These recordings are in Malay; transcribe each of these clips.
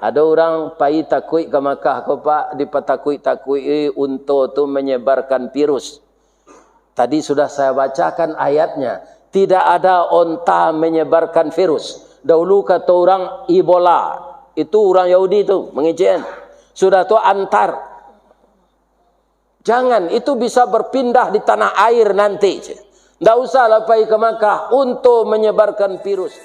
Ada orang pai takui ke Makkah ko Pak, dipatakui-takui untuk tu menyebarkan virus. Tadi sudah saya bacakan ayatnya. Tidak ada onta menyebarkan virus. Dahulu kata orang Ebola. Itu orang Yahudi tu mengejek. Sudah tu antar. Jangan, itu bisa berpindah di tanah air nanti. Tidak usahlah pergi ke Makkah untuk menyebarkan virus.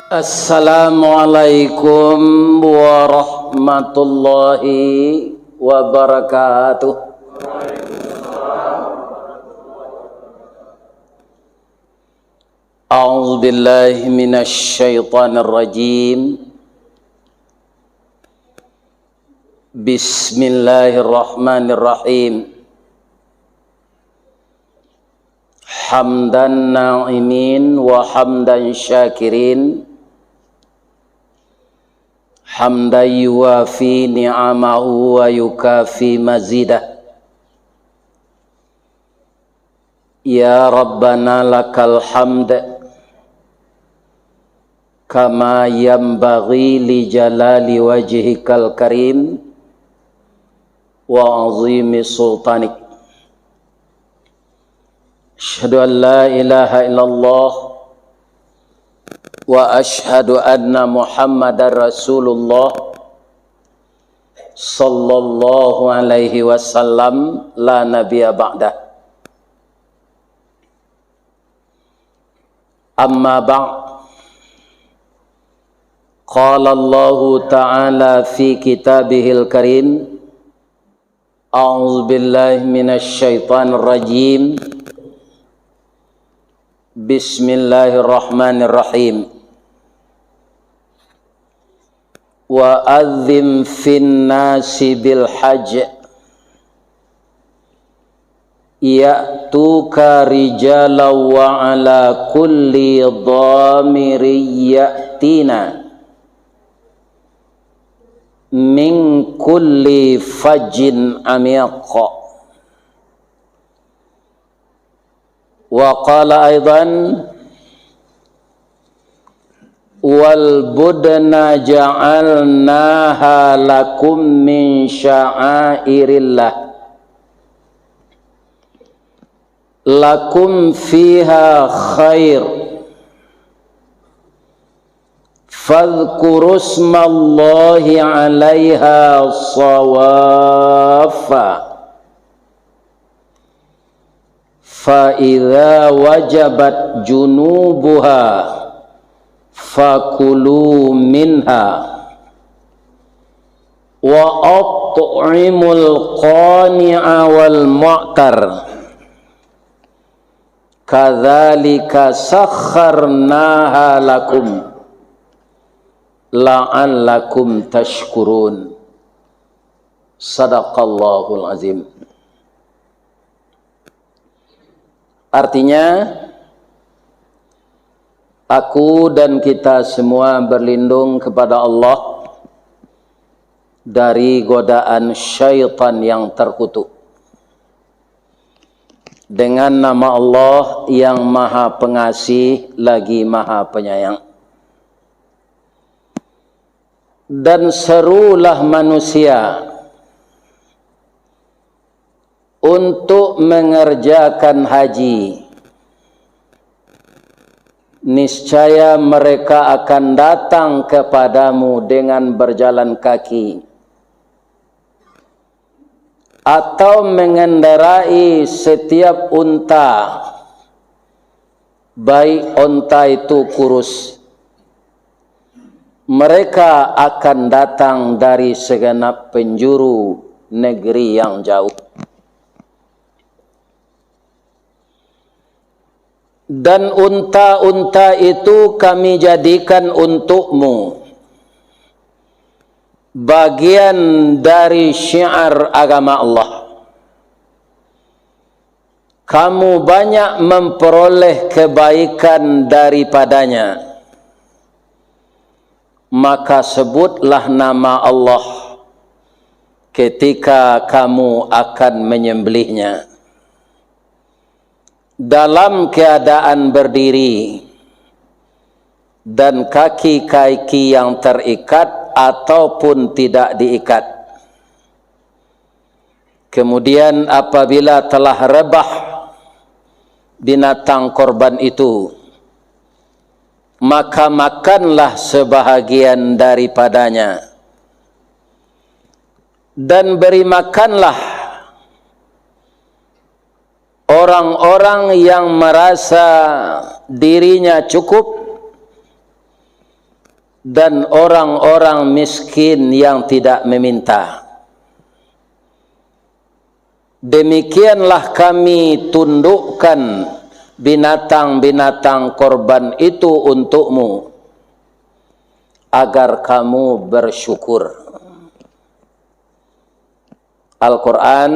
Assalamualaikum warahmatullahi wabarakatuh. A'udzu billahi minasy syaithanir rajim. Bismillahirrahmanirrahim. Hamdan na'imin wa hamdan syakirin. Hamdan yuwafi ni'amahu wa yukafi mazidah. Ya Rabbana lakal hamd kama yanbaghi li jalali wajhikal karim wa azimi sultanik. Asyhadu an la ilaha illallah wa ashhadu anna Muhammadar Rasulullah sallallahu alaihi wasallam la nabiyya ba'dah. Amma ba'd. Qala Allah ta'ala fi kitabihil karim. A'udzu billahi minasy syaithanir rajim. Bismillahirrahmanirrahim. Wa adzim fin nasi bil hajj ya'tuka rijalan wa ala kulli dhamiri ya'tina min kulli fajjin amiq. Wa qala aidan wal budna ja'alnaha lakum min sya'airillah lakum fiha khair fadhkuru ismallahi 'alaiha sawafa fa idza wajabat junubuha fakulu minha wa at'imul qani'a wal mu'tar kadzalika sakharnaha lakum la'allakum tashkurun. Sadaqallahul azim. Artinya, aku dan kita semua berlindung kepada Allah dari godaan syaitan yang terkutuk. Dengan nama Allah yang Maha Pengasih lagi Maha Penyayang. Dan serulah manusia untuk mengerjakan haji. Niscaya mereka akan datang kepadamu dengan berjalan kaki atau mengendarai setiap unta, baik unta itu kurus. Mereka akan datang dari segenap penjuru negeri yang jauh. Dan unta-unta itu kami jadikan untukmu bagian dari syiar agama Allah. Kamu banyak memperoleh kebaikan daripadanya. maka sebutlah nama Allah ketika kamu akan menyembelihnya dalam keadaan berdiri dan kaki-kaki yang terikat ataupun tidak diikat. Kemudian apabila telah rebah binatang korban itu, maka makanlah sebahagian daripadanya dan beri makanlah orang-orang yang merasa dirinya cukup dan orang-orang miskin yang tidak meminta. Demikianlah kami tundukkan binatang-binatang korban itu untukmu agar kamu bersyukur. Al-Quran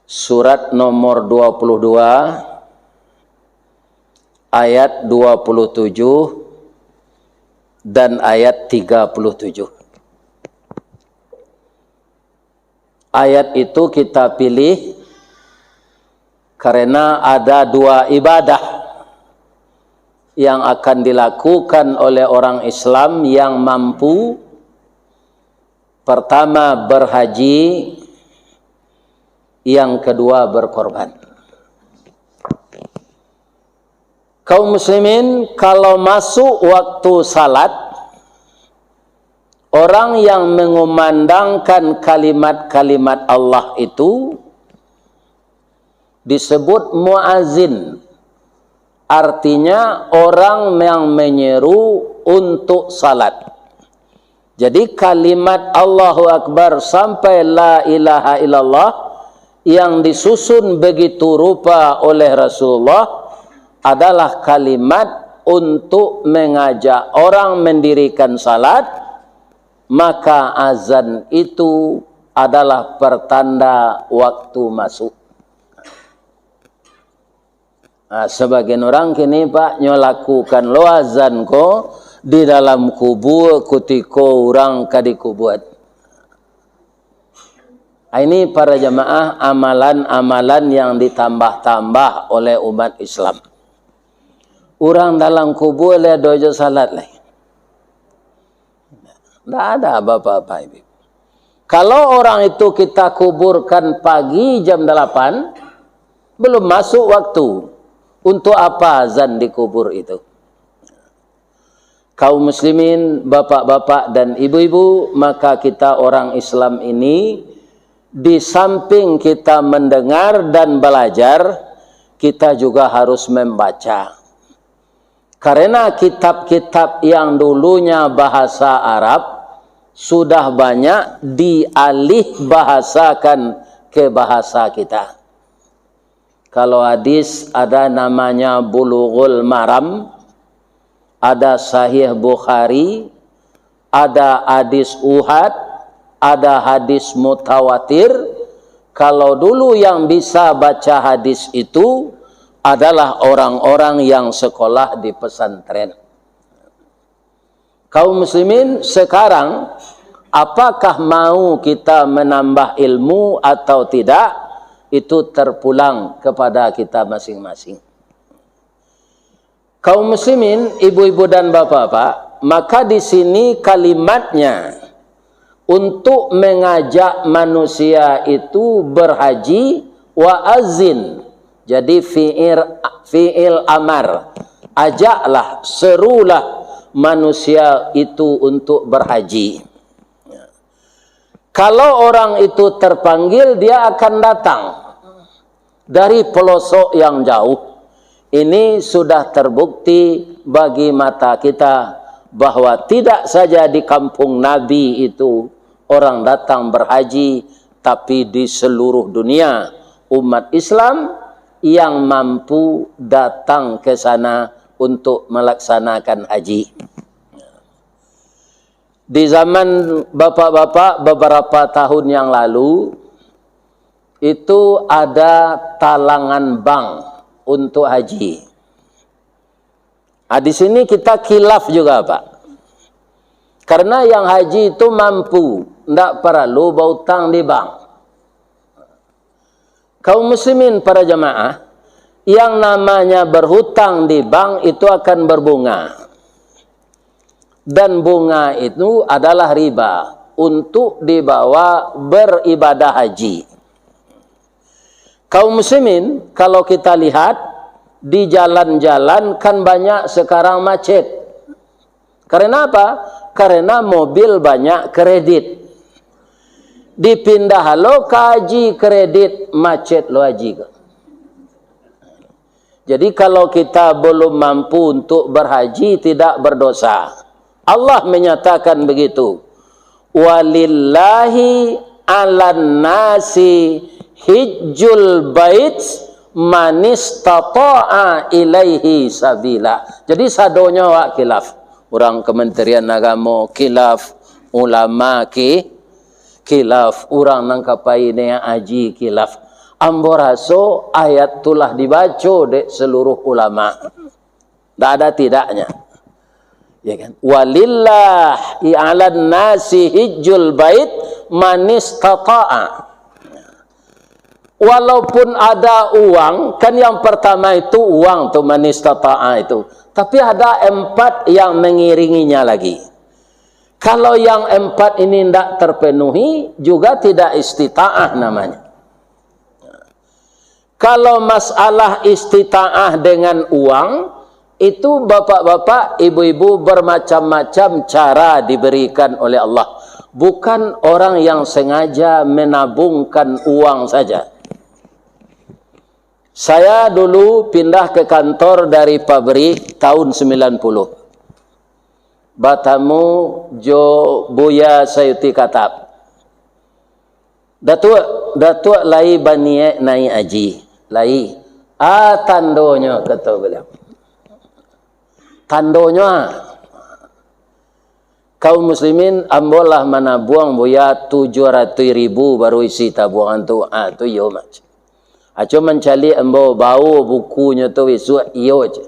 surat nomor 22 ayat 27 dan ayat 37. Ayat itu kita pilih karena ada dua ibadah yang akan dilakukan oleh orang Islam yang mampu. Pertama berhaji, yang kedua berkorban. Kaum muslimin, kalau masuk waktu salat, orang yang mengumandangkan kalimat-kalimat Allah itu disebut muazin. Artinya orang yang menyeru untuk salat. Jadi kalimat Allahu Akbar sampai la ilaha illallah yang disusun begitu rupa oleh Rasulullah adalah kalimat untuk mengajak orang mendirikan salat. Maka azan itu adalah pertanda waktu masuk. Nah, sebagian orang kini Pak nyolakukan lo azan ko di dalam kubur kutiko orang kadikubuat. Ini para jamaah amalan-amalan yang ditambah-tambah oleh umat Islam. Orang dalam kubur le dojo salat le. Tidak ada apa-apa ibu. Kalau orang itu kita kuburkan pagi jam 8, belum masuk waktu. Untuk apa azan dikubur itu? Kaum muslimin, bapak-bapak dan ibu-ibu, maka kita orang Islam ini di samping kita mendengar dan belajar, kita juga harus membaca. Karena kitab-kitab yang dulunya bahasa Arab sudah banyak dialih bahasakan ke bahasa kita. Kalau hadis ada namanya Bulughul Maram, ada Sahih Bukhari, ada hadis Uhad, ada hadis mutawatir. Kalau dulu yang bisa baca hadis itu adalah orang-orang yang sekolah di pesantren. Kaum muslimin sekarang, apakah mau kita menambah ilmu atau tidak, itu terpulang kepada kita masing-masing. Kaum muslimin, ibu-ibu dan bapak-bapak, maka di sini kalimatnya untuk mengajak manusia itu berhaji wa azin. Jadi fi'il amar. Ajaklah, serulah manusia itu untuk berhaji. Kalau orang itu terpanggil, dia akan datang dari pelosok yang jauh. Ini sudah terbukti bagi mata kita bahwa tidak saja di kampung Nabi itu orang datang berhaji, tapi di seluruh dunia umat Islam yang mampu datang ke sana untuk melaksanakan haji. Di zaman bapak-bapak beberapa tahun yang lalu itu ada talangan bank untuk haji. Nah, di sini kita khilaf juga Pak. Karena yang haji itu mampu, tidak perlu berhutang di bank. Kaum muslimin para jamaah, yang namanya berhutang di bank itu akan berbunga. Dan bunga itu adalah riba untuk dibawa beribadah haji. Kaum muslimin, kalau kita lihat di jalan-jalan kan banyak sekarang macet. Karena apa? Karena mobil banyak kredit. Dipindah lo ke haji kredit, macet lo haji. Jadi kalau kita belum mampu untuk berhaji tidak berdosa. Allah menyatakan begitu. Walillahi 'alan nasi hijjul bait man istata'a ilaihi sabila. Jadi sadonya wa khilaf. Orang Kementerian Agama khilaf, ulama khilaf, orang nangkapai ne haji khilaf. Ambo raso ayat tulah dibaca dek seluruh ulama. Tak ada tidaknya. Ya kan? Walillahi 'alan nasi hijjul bait man istata'a. Walaupun ada uang, kan yang pertama itu uang tu man istata'a itu. Tapi ada 4 yang mengiringinya lagi. Kalau yang 4 ini tidak terpenuhi, juga tidak istita'ah namanya. Kalau masalah istita'ah dengan uang, itu bapak-bapak, ibu-ibu bermacam-macam cara diberikan oleh Allah. Bukan orang yang sengaja menabungkan uang saja. Saya dulu pindah ke kantor dari pabrik tahun 90. Batamu Jo Buya Sayuti Katap. Datuk lai baniek naik haji. Lai. Tandonya kata beliau. Tandonya. Kaum muslimin ambolah mana buang Buya 700.000 baru isi tabungan tu. Tu yo macam. Aco mencari embo bau bukunya tu esok iyo je.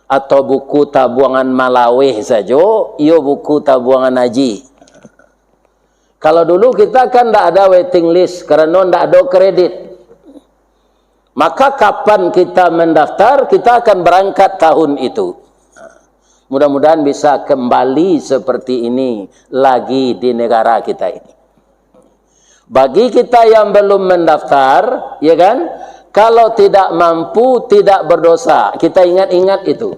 Atau buku tabungan Malawih saja, iyo buku tabungan haji. Kalau dulu kita kan tidak ada waiting list kerana tidak ada kredit. Maka kapan kita mendaftar, kita akan berangkat tahun itu. Mudah-mudahan bisa kembali seperti ini lagi di negara kita ini. Bagi kita yang belum mendaftar, ya kan? Kalau tidak mampu, tidak berdosa. Kita ingat-ingat itu.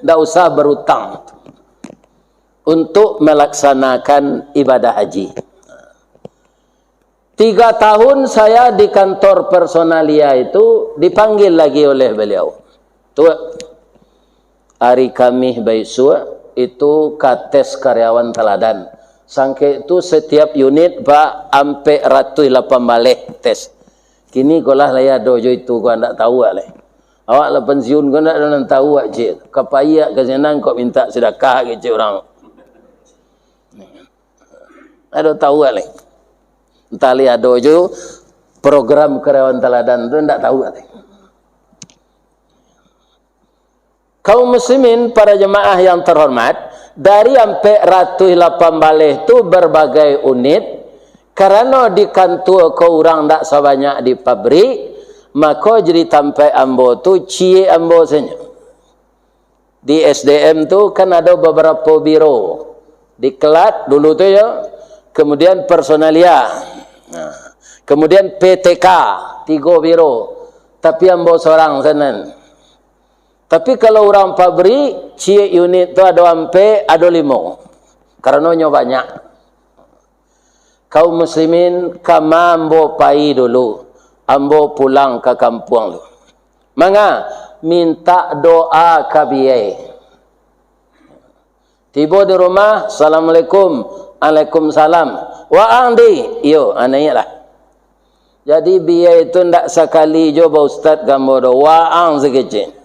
Tidak usah berhutang untuk melaksanakan ibadah haji. 3 tahun saya di kantor personalia itu dipanggil lagi oleh beliau. Tuh, hari Kamis besok itu kates karyawan teladan. Sangke itu setiap unit pak ampe ratus 8 balik tes. Kini kolah laya dojo itu kau ndak tahu aleh. Awak lah pensiun kau ndak tahu aje. Kapaya ke senang kau minta sedekah ke orang. Ada tahu aleh. Entah lihat dojo program karyawan teladan tu ndak tahu aleh. Kaum muslimin para jemaah yang terhormat, dari sampai ratus 8 balik itu berbagai unit. Karena di kantor kau orang tak sebanyak di pabrik, maka jadi sampai ambo tu cie ambo saja. Di SDM tu kan ada beberapa biro. Di Kelat dulu tu ya, kemudian personalia, kemudian PTK 3 biro. Tapi ambo seorang sana. Tapi kalau orang pabrik, cie unit tu ada sampai ada 5. Karena banyak. Kaum muslimin kama ambo pai dulu. Ambo pulang ke kampung lu. Manga minta doa kabiye. Tiba di rumah, Assalamualaikum. Waalaikumsalam. Wa andi. Yo, anaknya lah. Jadi biaya itu ndak sekali jo ba ustaz gambo do wa ang sekecil.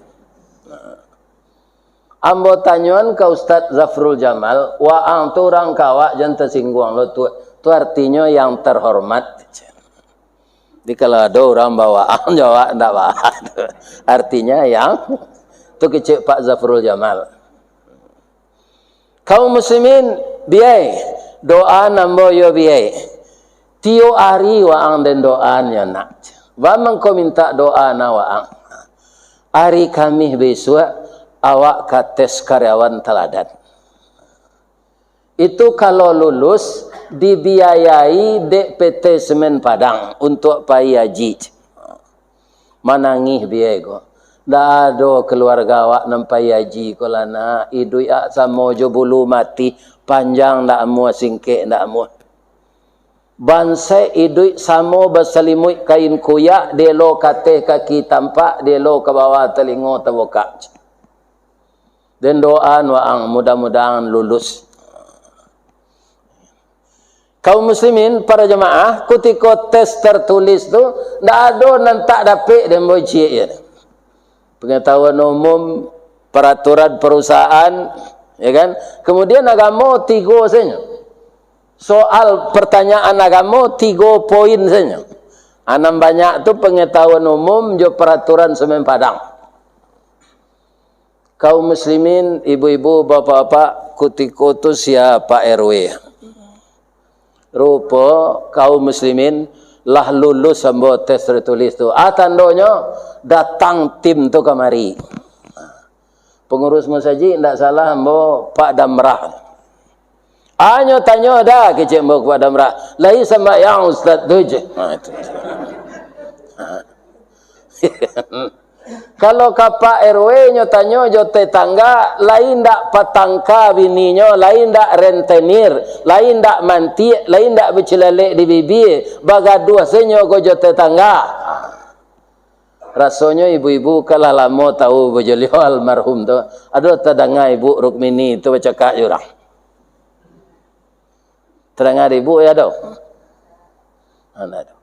Ambo tanyuan ke Ustaz Zafrul Jamal, waang tu orang kawak jangan tersinggung lo tu artinya yang terhormat. Jadi kalau ada orang bawa jawab ndak bawa. Artinya yang tu kecil Pak Zafrul Jamal. Kaum muslimin biai doa nambo yo biai tio ari waang den doanya nak wamang ko minta doa na waang ari kami besok awak kates karyawan teladan itu kalau lulus dibiayai DPT Semen Padang untuk pai haji manangih biaya ko dah ada keluarga awak nampai haji ko lana idui ak samo jo bulu mati panjang ndak mua singkek ndak mua bansai idui samo basalimui kain kuyak delo kate kaki tampak delo ke bawah telingo tebokak dan doa waang mudah-mudahan lulus. Kaum muslimin para jemaah ketika tes tertulis tu ndak ada nan tak dapat dan bocie ya. Pengetahuan umum, peraturan perusahaan, ya kan? Kemudian agama 3 saja. Soal pertanyaan agama 3 poin saja. Anam banyak tu pengetahuan umum jo peraturan Semen Padang. Kaum muslimin, ibu-ibu, bapak-bapak, ketika tu siapa RW. Rupa kaum muslimin lah lulus sambo tes tertulis tu. Tandanya datang tim tu kemari. Pengurus masjid ndak salah ambo Pak Damrah. Anyo tanya dah kecik ambo Pak Damrah. Lai sama yang Ustaz tu je. Itu. Kalau kapa RW nyo tanyo jo tetangga lain ndak patangka bininya, lain ndak rentenir, lain ndak manti, lain ndak bercelalek di bibi, bagaduh senyo go jo tetangga. Rasanya ibu-ibu kalah lama tahu bojolio almarhum tu. Ada tadanga ibu Rukmini tu bercakap jurang. Terangah ibu ya do. Ana do.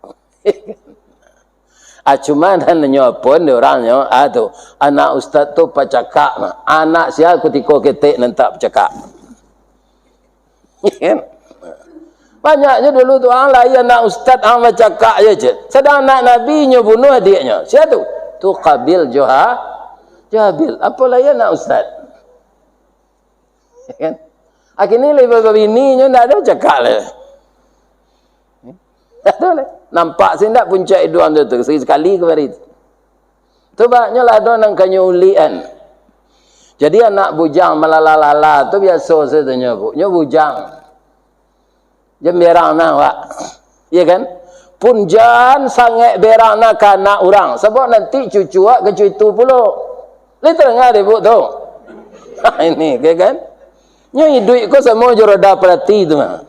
Cuma dan nyopon orangnya tu anak ustaz tu pacakak anak sia ketika ketik nanti pacakak. Banyaknya dulu tu orang lain anak ustaz orang pacakak je. Sedang anak nabi nya bunuh adiknya. Siapa tu? Tu Qabil Jabil. Apa lain anak ustaz? Kan? Akhirnya lebih bininya ndak ada cakap lah. Tak ada lah. Nampak sih tak puncak iduan tu sekali kemarin. Tu banyak lah ada nang kanyulian. Jadi anak bujang malalalala tu biasa saya tanya bu. Nya bujang. Jam berang na wak. Ya kan? Pun jan sangat berang na kana orang. Sebab nanti cucu wak ke cucu pula. Li terengah dia bu tu. Ini ya kan? Nya hidup ko semua joroda perhati tu mah.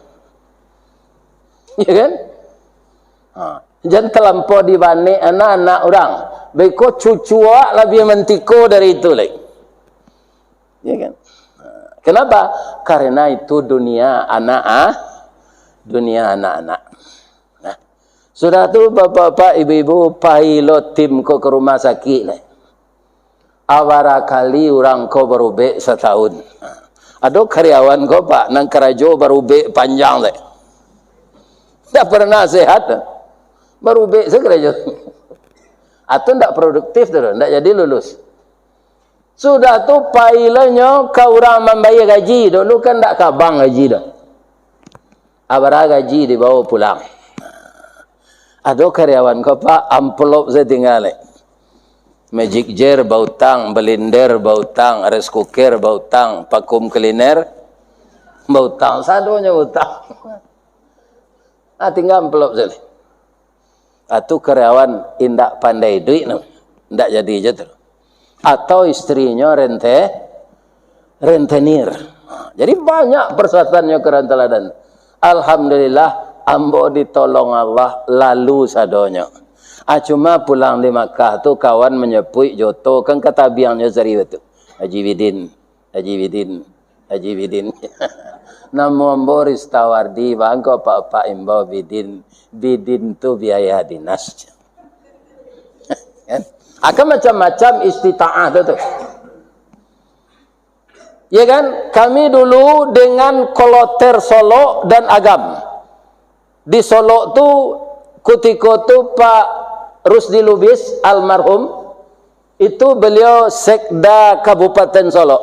Ya kan? Jangan terlampau dibanding anak-anak orang. Beko cucu lebih mentiko dari itu lagi. Ya kan? Kenapa? Karena itu dunia anak-anak. Nah, sudah tu bapak-bapak, ibu-ibu, pilot tim ko ke rumah sakit lagi. Awara kali orang ko berubek setahun. Ada karyawan ko pak, nang kerajo berubek panjang lagi. Tak pernah sehat. Baru baik segera je. Atau tak produktif tu, tak jadi lulus. Sudah tu pailannya kau orang membayar gaji. Dulu kan tak kabang gaji dah. Abara gaji dibawa pulang. Ada karyawan kau pak, amplop saya tinggal. Magic jar bautang, blender bautang, rice cooker bautang, vacuum cleaner bautang, sadonya bautang. Tinggal amplop saja. Atau karyawan indak pandai duit no. Ndak jadi je tu. Atau istrinya rentenir. Jadi banyak persyaratannya ke teladan. Alhamdulillah ambo ditolong Allah lalu sadonya. Cuma pulang di Makkah tu kawan menyepui joto kan kata biangnya seri betul. Haji Bidin. Namo Boris Tawardi bangko Pak Imbau Bidin tu biaya dinas. Akan macam-macam istita'ah tu. Ya kan? Kami dulu dengan Koloter Solo dan Agam. Di Solo tu ketika tu Pak Rusdi Lubis almarhum itu beliau Sekda Kabupaten Solo.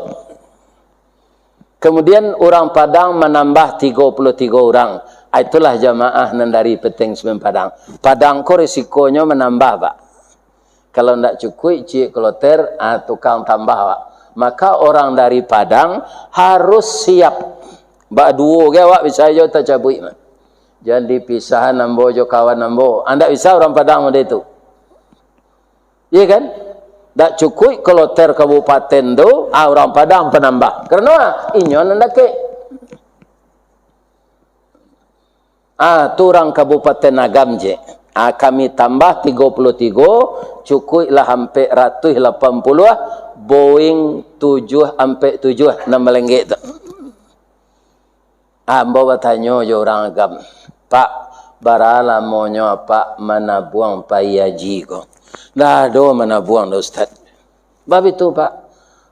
Kemudian orang Padang menambah 33 orang. Itulah jamaah nan dari Peteng Semen Padang. Padang ko risikonya menambah, Pak. Kalau tidak cukup, cik kloter, tukang tambah, Pak. Maka orang dari Padang harus siap. Bak dua ke, Pak, bisa aja tak cabut. Jangan dipisah nambo jo kawan nambo. Anda bisa orang Padang ada itu. Iya kan? Tak cukup kloter kabupaten tu, orang Padang penambah. Karena inyon anda ke. Tu orang kabupaten Agam je. Kami tambah 33, cukuplah hampir 180 Boeing 7 nama lenggek tu. Bawa tanya je orang Agam, Pak, barala monyo Pak mana buang payaji ko. Dah do mana buang dah Ustaz. Bab itu Pak,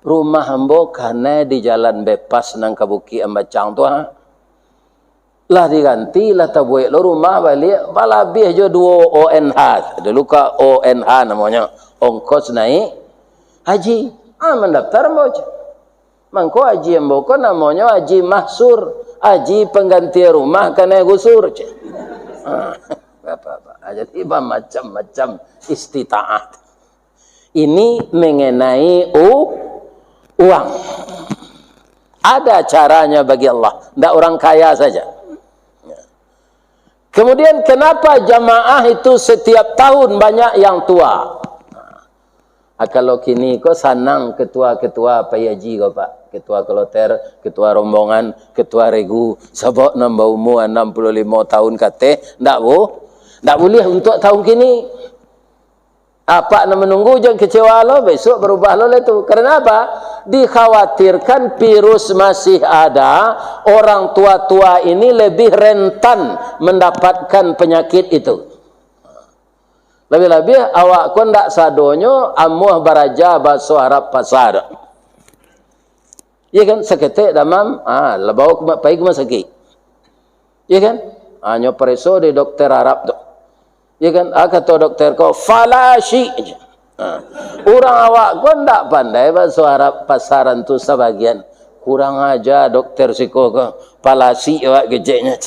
rumah ambo kana di jalan bebas nang kabuki ambacang tu ha. Lah diganti lah tabuik lo rumah balik balabih jo 2 ONH. Dulu ka ONH namanya, ongkos naik haji. Mendaftar ambo. Mangko haji ambo ko namanya haji mahsur, haji pengganti rumah kana gusur. Apa-apa. Jadi macam-macam istitaat. Ini mengenai uang. Ada caranya bagi Allah. Tidak orang kaya saja. Kemudian kenapa jamaah itu setiap tahun banyak yang tua? Kalau kini kok sanang ketua-ketua payaji kok Pak. Ketua kloter, ketua rombongan, ketua regu. Sebab nambah umur 65 tahun kate. Tak boleh untuk tahun kini. Apa nak menunggu jangan kecewa lo, besok berubah lo itu. Karena apa? Dikhawatirkan virus masih ada, orang tua-tua ini lebih rentan mendapatkan penyakit itu. Lebih-lebih awak kon ndak sadonyo amuh baraja baso Arab pasar. Ya kan seketik damam, lebau pai ke sakit. Ya kan? Nyo preso di dokter Arab tu. Ya kan, kata dokter kau falashi. Orang awak kau tak pandai bahasa Arab pasaran tu sebagian. Kurang aja dokter siko kau falasi awak gejeknya.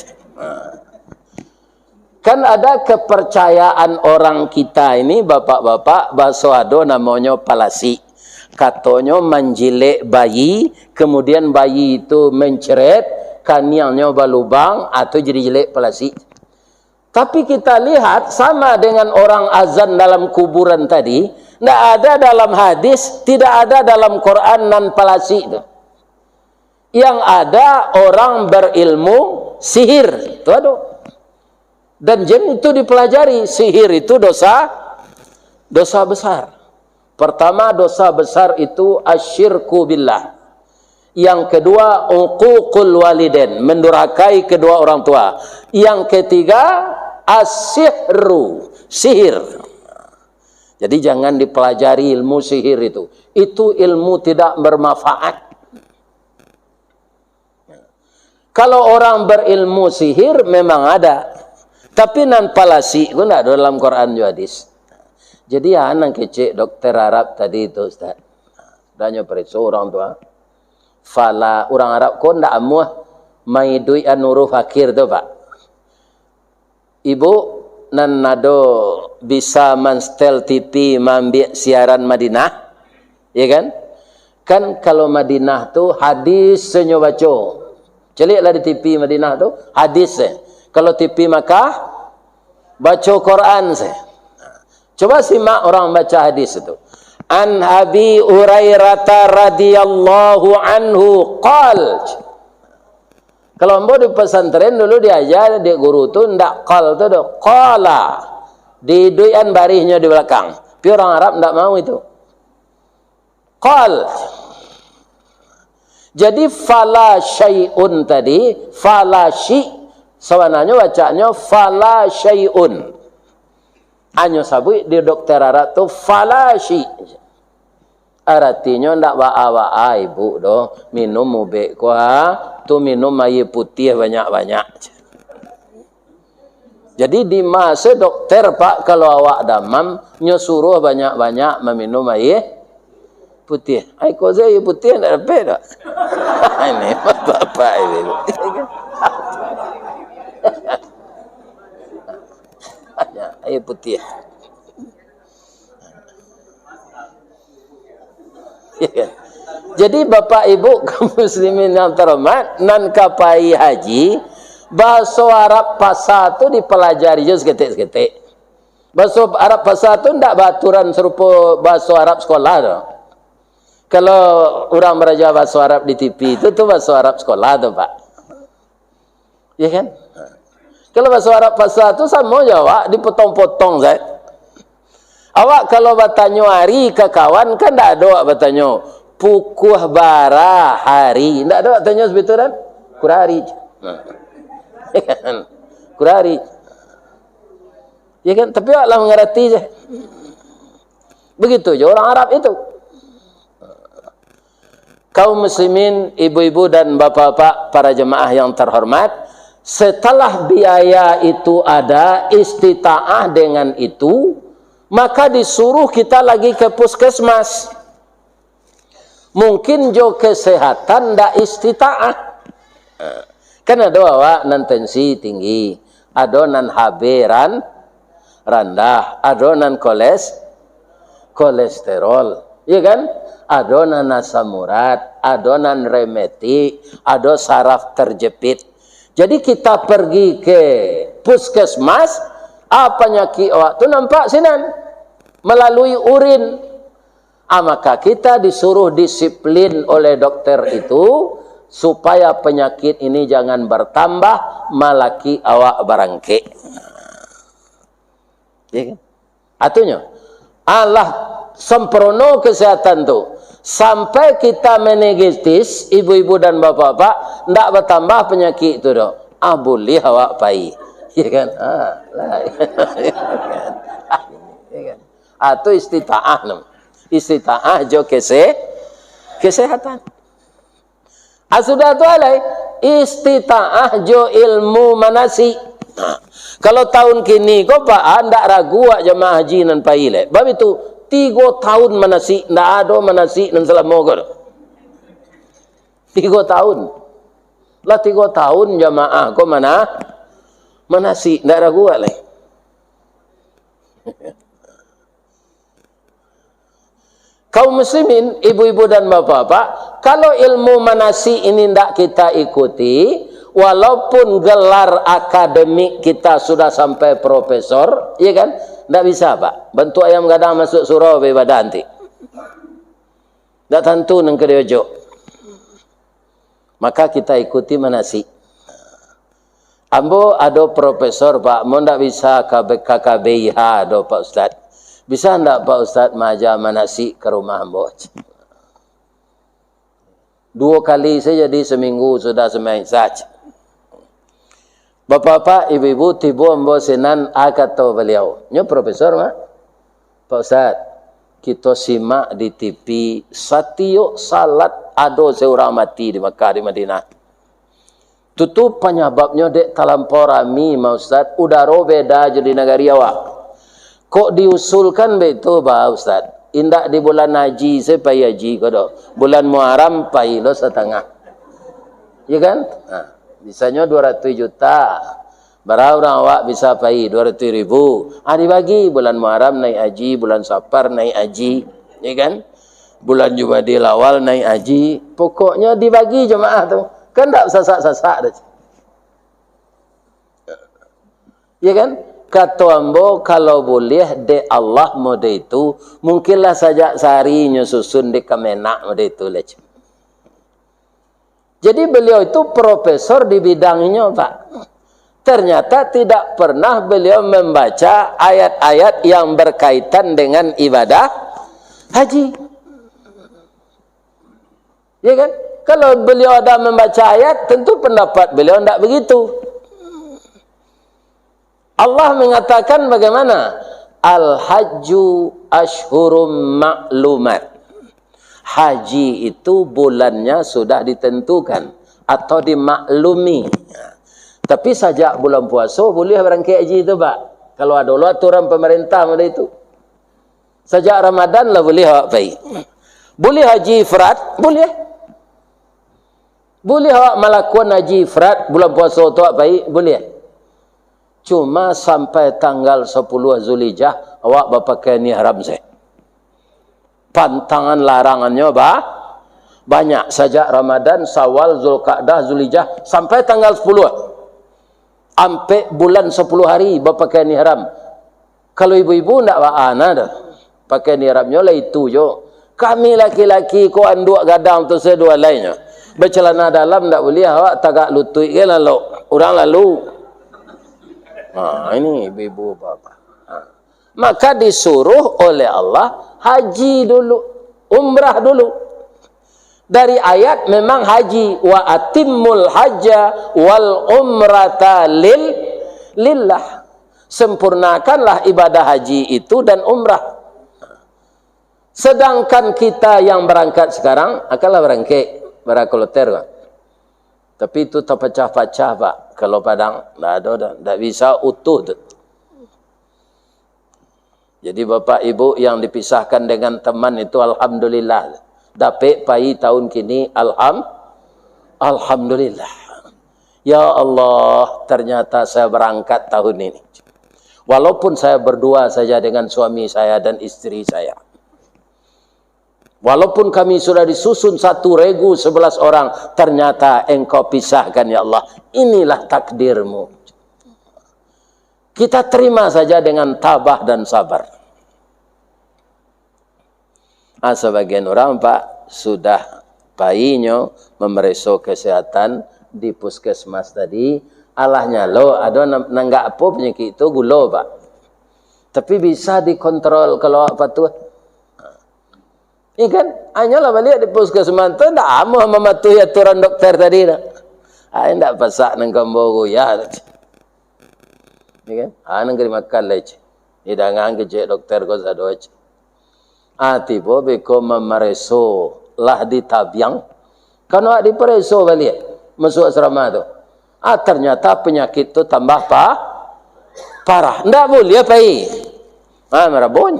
Kan ada kepercayaan orang kita ini bapak-bapak bahasa ado namanya falasi. Katanya menjilek bayi, kemudian bayi itu menceret, kaniangnya balubang atau jadi jelek falasi. Tapi kita lihat sama dengan orang azan dalam kuburan tadi, tidak ada dalam hadis, tidak ada dalam Quran nan palasi itu. Yang ada orang berilmu sihir, itu ada. Dan jin itu dipelajari, sihir itu dosa besar. Pertama dosa besar itu asyirku billah. Yang kedua uququl walidain, mendurhakai kedua orang tua. Yang ketiga as-sihru, sihir. Jadi jangan dipelajari ilmu sihir itu. Itu ilmu tidak bermanfaat. Kalau orang berilmu sihir memang ada. Tapi nan palasi itu tidak ada dalam Quran juga hadis. Jadi anak kecil dokter Arab tadi itu Ustaz. Danya periksa orang tua. Fala orang Arab kau ndak amuh mai duit anu fakir tu Pak. Ibu nan nado bisa manstel TV mambiak siaran Madinah, ya kan? Kan kalau Madinah tu hadis senyo baca. Celiklah di TV Madinah tu hadis. Kalau TV Makkah baca Quran se. Coba simak orang baca hadis itu. An Abi Hurairah radhiyallahu anhu qal. Kalau ambo di pesantren dulu diajar di guru tu ndak qal tu do qala. Di duian barihnya di belakang. Tapi orang Arab ndak mau itu. Qal. Jadi fala syai'un tadi, fala syi sebenarnya bacanya fala syai'un. Anyo sabui di dokter Arab tu fala syi. Artinya ndak waa ibu do minum mubek kuah tu minum air putih banyak-banyak. Jadi di masa dokter Pak kalau awak damam nyo suruh banyak-banyak meminum air putih. Ai kau saya putih nak dapat tak? Ini bapak ini. Air putih. Ya kan? Jadi bapak ibu kaum muslimin yang terhormat, nan kapai haji, bahasa Arab pasar tu dipelajari je seketik-seketik. Bahasa Arab pasar tu ndak baturan serupa bahasa Arab sekolah tu. Kalau orang belajar bahasa Arab di TV itu tu bahasa Arab sekolah tu, Pak. Ya kan? Kalau bahasa Arab pasar tu sama je awak dipotong-potong Zat. Awak kalau bertanya hari ke kawan kan tak ada awak bertanya pukul bara hari. Tak ada awak tanya sebetul kan? Kurari. Ya kan? Kurari. Ya kan? Tapi awaklah mengerti je. Begitu je orang Arab itu. Kaum muslimin, ibu-ibu dan bapak-bapak, para jemaah yang terhormat, setelah biaya itu ada, istita'ah dengan itu, maka disuruh kita lagi ke puskesmas. Mungkin jo kesehatan ndak istita'ah. Kan ada awak nan tensi tinggi, ada nan HB rendah, ada nan kolesterol, ya kan? Ada nan asam urat, ada nan rematik, ada saraf terjepit. Jadi kita pergi ke puskesmas, apa penyakit awak tu nampak sinan melalui urin. Maka kita disuruh disiplin oleh dokter itu supaya penyakit ini jangan bertambah, malaki awak barangke. Ya kan? Atunya Allah sempurna kesehatan tu. Sampai kita menegetis, ibu-ibu dan bapak-bapak, ndak bertambah penyakit itu dah. Boleh awak pai. Ya kan? Ya kan? Atau istita'ah nam. Istita'ah jo kesehatan. Sudah tu alai istita'ah jo ilmu manasi. Kalau tahun kini kau pak ndak ragu awak jemaah haji nan pai le. Bab itu 3 tahun manasik, ndak ada manasik dan selama kau. 3 tahun. Lah 3 tahun jamaah kau mana? Manasik, ndak ragu lagi. Kaum muslimin, ibu-ibu dan bapak-bapak, kalau ilmu manasik ini ndak kita ikuti, walaupun gelar akademik kita sudah sampai profesor, ya kan? Tak bisa, Pak. Bentuk ayam gadang masuk surau beribadah nanti. Tak tentu nang kerja. Maka kita ikuti manasik. Ambo ada profesor, Pak. Mau tak bisa KKBIH ada Pak Ustaz. Bisa tak Pak Ustaz mengajar manasik ke rumah ambo? 2 kali saja di seminggu sudah semain saja. Bapak-bapak, ibu-ibu, tiba ambo senan kata beliau. Nya profesor mah. Pak Ustaz, kita simak di TV satio salat ado seorang mati di Makkah di Madinah. Tutup penyebabnya dek talampau rami, Pak Ustaz. Udara beda jadi negari awak. Kok diusulkan begitu, Pak Ustaz? Indak di bulan haji saya pai haji kodo. Bulan Muharram pai lo setengah. Ya kan? Nah. Bisanya 200 juta. Berapa orang awak bisa pai 200 ribu. Dibagi bulan Muharram naik haji, bulan Safar naik haji, ya kan? Bulan Jumadil awal naik haji. Pokoknya dibagi jemaah tu. Kan tak sasak-sasak dah. Ya kan? Kata ambo kalau boleh de Allah mode itu, mungkinlah saja sehari nyusun di Kemenak mode itu leh. Jadi beliau itu profesor di bidangnya, Pak. Ternyata tidak pernah beliau membaca ayat-ayat yang berkaitan dengan ibadah haji. Ya kan? Kalau beliau ada membaca ayat, tentu pendapat beliau tidak begitu. Allah mengatakan bagaimana? Al-hajju ashhurum ma'lumat. Haji itu bulannya sudah ditentukan atau dimaklumi. Tapi sajak bulan puasa boleh berangkat haji itu, Pak. Kalau ada aturan pemerintah pada itu. Sajak Ramadan lah boleh awak pergi. Boleh haji ifrat? Boleh. Boleh awak melakukan haji ifrat bulan puasa tu baik? Boleh. Cuma sampai tanggal 10 Zulhijjah awak berpakaian ihram saya. Pantangan larangannya banyak. Sejak Ramadan, Syawal, Zulqa'dah, Zulhijjah sampai tanggal 10. Sampai bulan 10 hari berpakaian ihram. Kalau ibu-ibu tak ba'ana dah. Pakaian ihramnya lah itu je. Kami laki-laki ko anduk gadang tu sedua lainnya. Bercelana dalam tak boleh awak tagak lutut ke lalu. Orang lalu. Ini ibu-ibu bapa. Maka disuruh oleh Allah haji dulu, umrah dulu. Dari ayat memang haji wa atimmul hajja wal umrata lillah. Sempurnakanlah ibadah haji itu dan umrah. Sedangkan kita yang berangkat sekarang, akanlah berakoloter. Tapi itu terpecah-pecah Pak. Kalau Padang, tak bisa utuh. Jadi Bapak Ibu yang dipisahkan dengan teman itu, Alhamdulillah. Dapat pai tahun kini, Alhamdulillah. Ya Allah, ternyata saya berangkat tahun ini. Walaupun saya berdua saja dengan suami saya dan istri saya. Walaupun kami sudah disusun 1 regu 11 orang, ternyata engkau pisahkan ya Allah. Inilah takdirmu. Kita terima saja dengan tabah dan sabar. Sebagian orang Pak, sudah bayinya memeriksa kesehatan di puskesmas tadi. Alahnya lo, ada nanggak apa penyakit itu gula Pak. Tapi bisa dikontrol kalau apa tuh. Ini kan, hanyalah balik di puskesmas itu, tak amu mematuhi aturan dokter tadi. Ini tak pasak dengan kambogo, ya. Ini kan, ini kena makan lagi. Ini dengan kecik dokter kau sadu aja. Tiba beko memereso lah di tabiang. Kalau di pereso balik, masuk asrama tu. Ternyata penyakit tu tambah parah. Tak boleh apa ini? Merabun.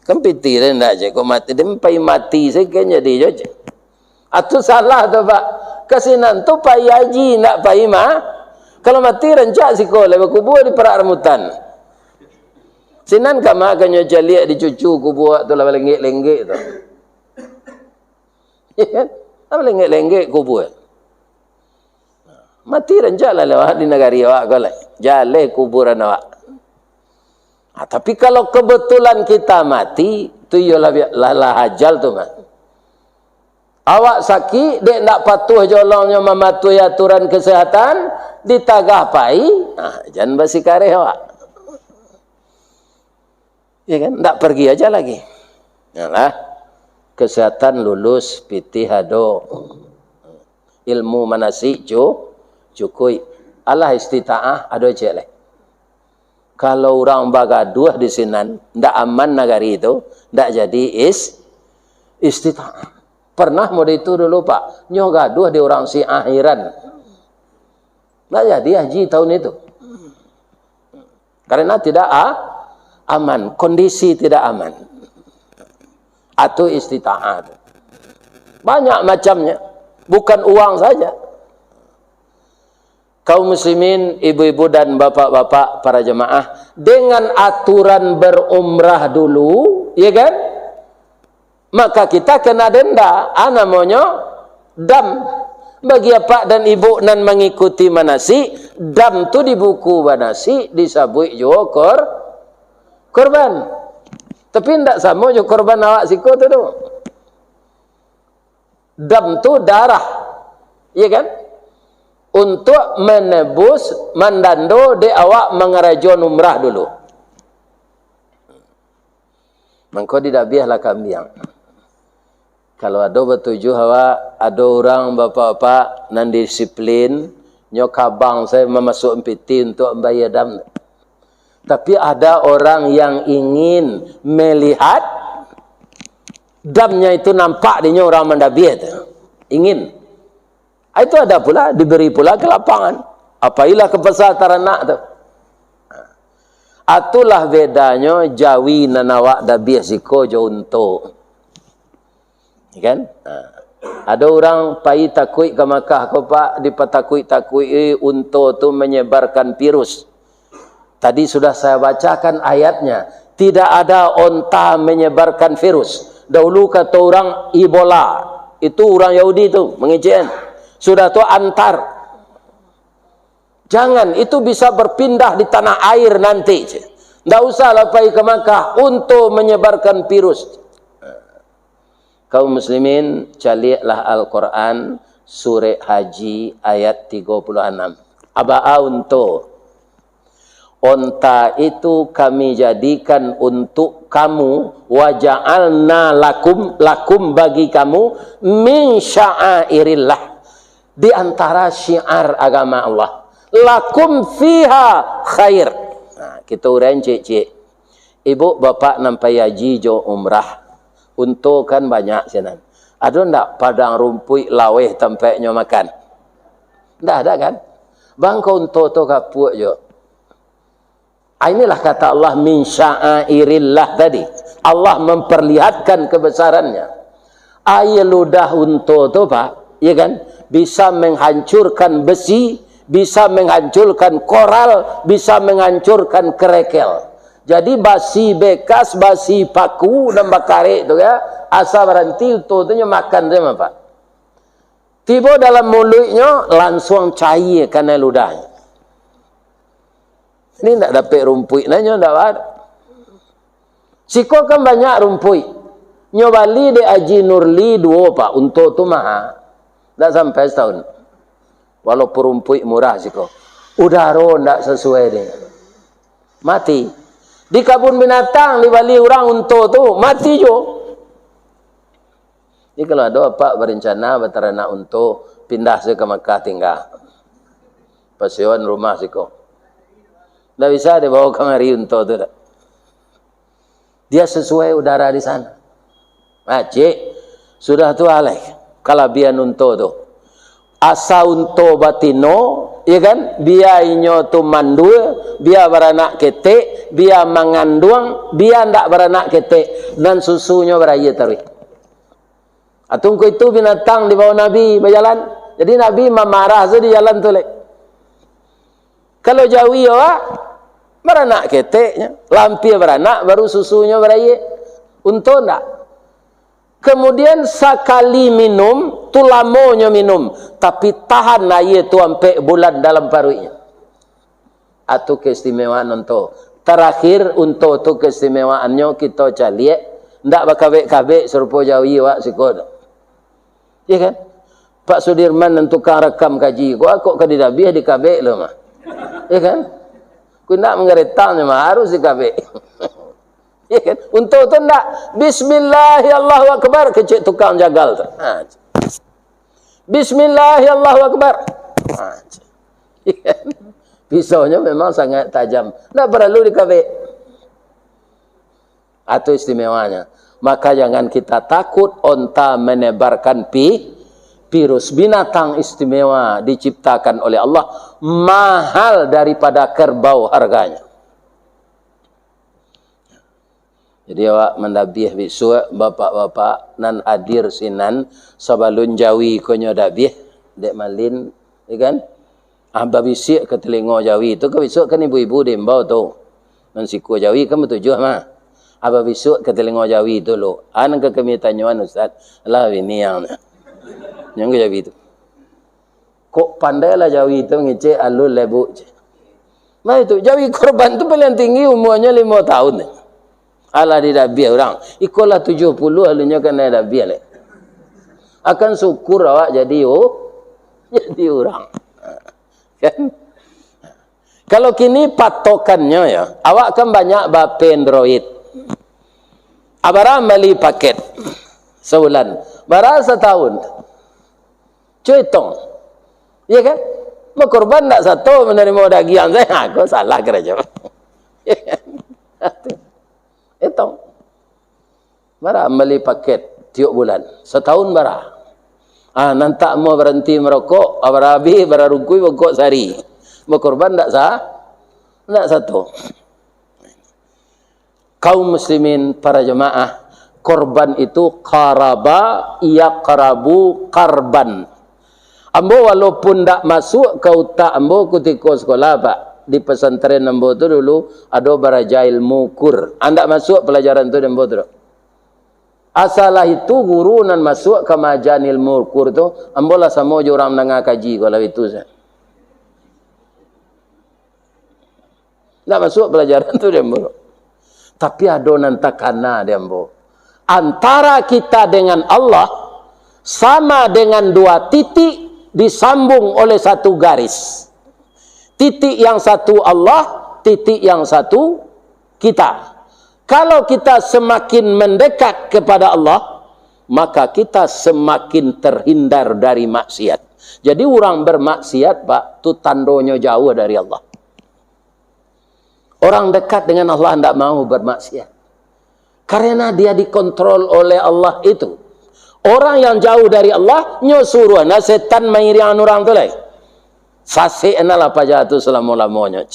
Kempiti dia nak je, kau mati. Dia mati sekian jadi je. Itu salah tu Pak. Kesinan tu pai haji, nak pai Kalau mati rencak si kau, lepas kubur di perak rambutan. Sinan kama akannya jaliak di cucu kubur tu lah lenggek-lenggek tu. Ya kan? Apa lenggek-lenggek kubur? Mati rencak lah lewat di negari awak kau lah. Jaleh kuburan awak. Tapi kalau kebetulan kita mati, itu ialah hajal tu Mas. Awak sakit, dia tak patuh jolongnya mematuhi aturan kesehatan, ditagah pai, jangan bersikarih awak. Ya kan? Tak pergi aja lagi. Yalah. Kesehatan lulus, pitih hado. Ilmu manasik cukui. Allah istita'ah, ado cek leh. Kalau orang bagaduh di sinan, tidak aman negari itu, tidak jadi istita'ah. Pernah mode itu dulu Pak, nyoh gaduh di orang si akhiran. Tidak jadi haji tahun itu. Karena tidak aman, kondisi tidak aman. Atau istita'ah. Banyak macamnya, bukan uang saja. Kaum muslimin, ibu-ibu dan bapak-bapak para jemaah, dengan aturan berumrah dulu, ya kan? Maka kita kena denda, namanya dam. Bagi bapak dan ibu nan mengikuti manasik, dam tu di buku manasik disabui juga korban. Tapi tidak sama juga korban awak siku tu tu. Dam tu darah, ya kan? Untuk menebus mandando de awak mengerajon umrah dulu. Mengko tidak biarlah kambing. Kalau ada bertujuh awak, ada orang bapak-bapak nan disiplin, nyokabang saya memasuk piti untuk membayar dam. Tapi ada orang yang ingin melihat damnya itu nampak dinya orang mendabit. Ingin. Itu ada pula, diberi pula ke lapangan. Apailah kepesaran nak tu. Itulah bedanya jawi nanawak dabih siko jo untuk. Kan? Ada orang pai takui ke Makkah ko Pak, dipatakui-takui unta tu menyebarkan virus. Tadi sudah saya bacakan ayatnya. Tidak ada onta menyebarkan virus. Dahulu kata orang Ebola. Itu orang Yahudi tu mengejek. Sudah tu antar. Jangan, itu bisa berpindah di tanah air nanti. Tidak usahlah pergi ke Makkah untuk menyebarkan virus. Kaum muslimin, calilah Al-Quran surah Haji ayat 36. Aba'a unto. Onta itu kami jadikan untuk kamu, waja'alna lakum bagi kamu min sya'airillah, di antara syiar agama Allah. Lakum fiha khair. Kita orang cik-cik, ibu bapak nampai haji jo umrah, untuk kan banyak sana. Ada ndak padang rumput laweh tempatnya makan? Ndak ada kan? Bangkau untuk tu kapuk jo. Inilah kata Allah min sya'airillah tadi. Allah memperlihatkan kebesarannya. Air ludah untuk tu Pak, ya kan? Bisa menghancurkan besi, bisa menghancurkan koral, bisa menghancurkan kerekel. Jadi basi bekas, basi paku dan bakare itu ya, asal berhenti untuk tu makan sama Pak. Tiba dalam mulutnya langsung cair karena ludahnya. Ini tak dapat rumput nanya tak ada. Siko kan banyak rumput. Nyobali de Haji Nurli 2 Pak, untuk tu mahal. Tak sampai setahun. Walaupun rumput murah siko. Udara tak sesuai dengan. Mati. Di kebun binatang dibali orang untuk tu mati jo. Ini kalau ada Pak berencana berternak untuk pindah ke Makkah tinggal. Pasewan rumah siko. Tak bisa dibawa kemari untuk tu. Dia sesuai udara di sana. Cik, sudah tu alih. Kalabian untuk tu. Asa untuk batino, ya kan? Biarnya tu mandul, biar beranak ketek, biar mengandung, biar tak beranak ketek. Dan susunya beraya terus. Atungku itu binatang di bawah Nabi berjalan. Jadi Nabi memarah saja di jalan tu. Kalau jauh ya, beranak keteknya, lampir beranak, baru susunya beraya. Untuk tak? Kemudian sekali minum, tu lamanya minum. Tapi tahan air tu sampai bulan dalam perutnya. Itu keistimewaan untuk. Terakhir untuk tu keistimewaannya kita cari. Tak berkabik-kabik serupa Jawi wak sikot. Ya kan? Pak Sudirman dan tukang rekam kaji. Kok kedidabiah di kabik lo mah. Ya kan? Kau nak mengeretangnya mah harus dikabik. Ya kan? Untuk tu nak Bismillahirrahmanirrahim kecik tukang jagal tu. Bismillahirrahmanirrahim. Ya kan? Pisaunya memang sangat tajam. Tak perlu dikabik. Itu istimewanya. Maka jangan kita takut onta menebarkan virus. Binatang istimewa diciptakan oleh Allah, mahal daripada kerbau harganya. Jadi awak mendabih bisu bapak-bapak nan hadir sinan sabalun Jawi konyo dabih dek malin, ya kan? Babisik ke telinga Jawi itu ke besok kan ibu-ibu dembau tu. Nan siku Jawi kan bertujuh mah. Babisik ke telinga Jawi tu lo. An ke kami tanyuan Ustaz. Lah ini yang ke Jawi itu. Kok pandailah Jawi itu ngecek alul lebu. Nah itu Jawi korban tu paling tinggi umurnya 5 tahun. Alah di dabiah orang. Ikolah 70 alunya kena dabiah le. Akan syukur awak jadi orang. Kan? Kalau kini patokannya ya, awak kan banyak bape Android. Abara beli paket sebulan. Bara setahun. Cuitong. Iya kan? Mau korban tak satu menerima dagian saya. Aku salah kerja. Ya kan? Itu. Bara beli paket tiap bulan. Setahun bara. Nanti mau berhenti merokok. Abara habis, bara rukui, rokok sehari. Mau korban tak sah? Tak satu. Kaum muslimin para jemaah, korban itu qaraba yaqrabu qarban. Ambo walaupun tak masuk ke utak ambo ketika sekolah Pak, di pesantren ambo tu dulu ada barajail mukur. Anda masuk pelajaran tu ambo tu. Asalah itu guru nan masuk ke majanil mukur tu, ambo lah sama je orang mendengar kaji kalau itu saya. Tak masuk pelajaran tu ambo. Tapi ada nan takana ambo. Antara kita dengan Allah sama dengan dua titik disambung oleh satu garis. Titik yang satu Allah, titik yang satu kita. Kalau kita semakin mendekat kepada Allah, maka kita semakin terhindar dari maksiat. Jadi orang bermaksiat, Pak, itu tandanya jauh dari Allah. Orang dekat dengan Allah tidak mau bermaksiat. Karena dia dikontrol oleh Allah itu. Orang yang jauh dari Allah, nyusuruh. Nah, setan mairian orang tu lah. Sasih enalah pajatu selama-lamanya.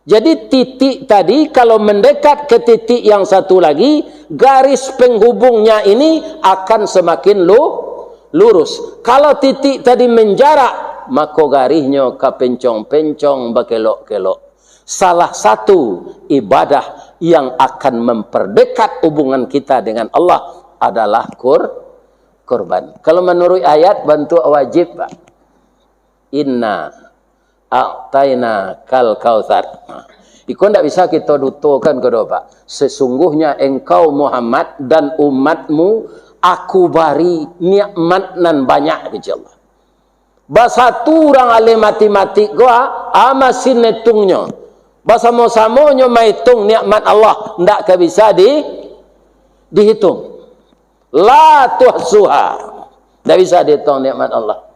Jadi titik tadi, kalau mendekat ke titik yang satu lagi, garis penghubungnya ini akan semakin lurus. Kalau titik tadi menjarak, maka garisnya kepencong-pencong, berkelok-kelok. Salah satu ibadah yang akan memperdekat hubungan kita dengan Allah adalah kurban. Kalau menurut ayat, bantu wajib, Pak. Inna a'taina kal kautsar. Itu tidak bisa kita dutukan ke Pak. Sesungguhnya engkau Muhammad dan umatmu aku bari nikmat nan banyak ke Allah. Bahasa tu orang ahli matematik gua amasin netungnya. Bahasa mau-samonya menghitung nikmat Allah tidak bisa dihitung. La tuhsuha. Tidak bisa dihitung nikmat Allah.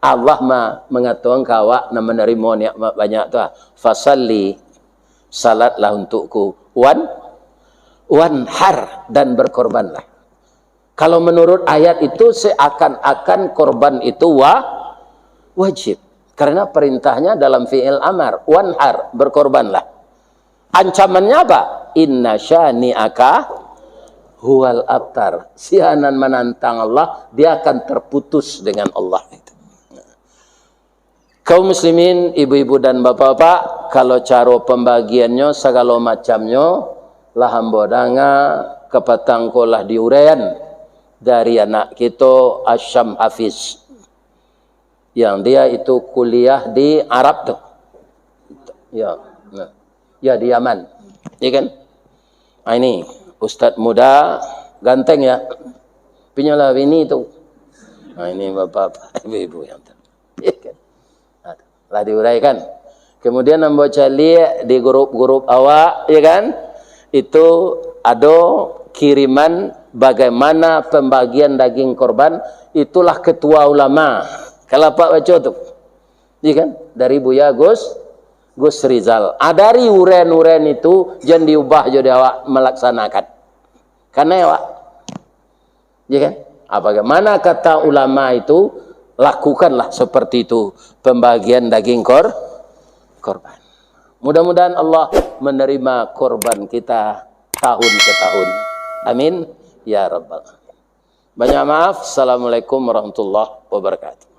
Allah mengatakan kawak nak menerima nikmat banyak tu. Fasalli, salatlah untukku. Wanhar, dan berkorbanlah. Kalau menurut ayat itu seakan-akan korban itu wajib. Karena perintahnya dalam fi'il amar, wanhar, berkorbanlah. Ancamannya apa? Inna syani'aka huwal abtar. Sianan menantang Allah, dia akan terputus dengan Allah. Kaum muslimin, ibu-ibu dan bapak-bapak, kalau cara pembagiannya segala macamnya, lah hambodanga kepatangkolah diurean dari anak kita Asyam Hafiz. Yang dia itu kuliah di Arab tuh. Ya, ya di Yaman. Ya kan? Nah, ini ustaz muda, ganteng ya. Pinyalah ini itu. Nah, ini bapak-bapak, ibu-ibu yang ya kan? Nah, lah diuraikan. Kemudian membaca lihat di grup-grup awak, ya kan? Itu ada kiriman bagaimana pembagian daging korban. Itulah ketua ulama. Kalau Pak baca tu, ya kan? Dari Buya Gus Rizal. Dari uren-uren itu jangan diubah jadi awak melaksanakan. Karena awak, ya kan? Bagaimana kata ulama itu, lakukanlah seperti itu pembagian daging korban. Mudah-mudahan Allah menerima korban kita tahun ke tahun. Amin ya rabbal alamin. Banyak maaf. Assalamualaikum warahmatullahi wabarakatuh.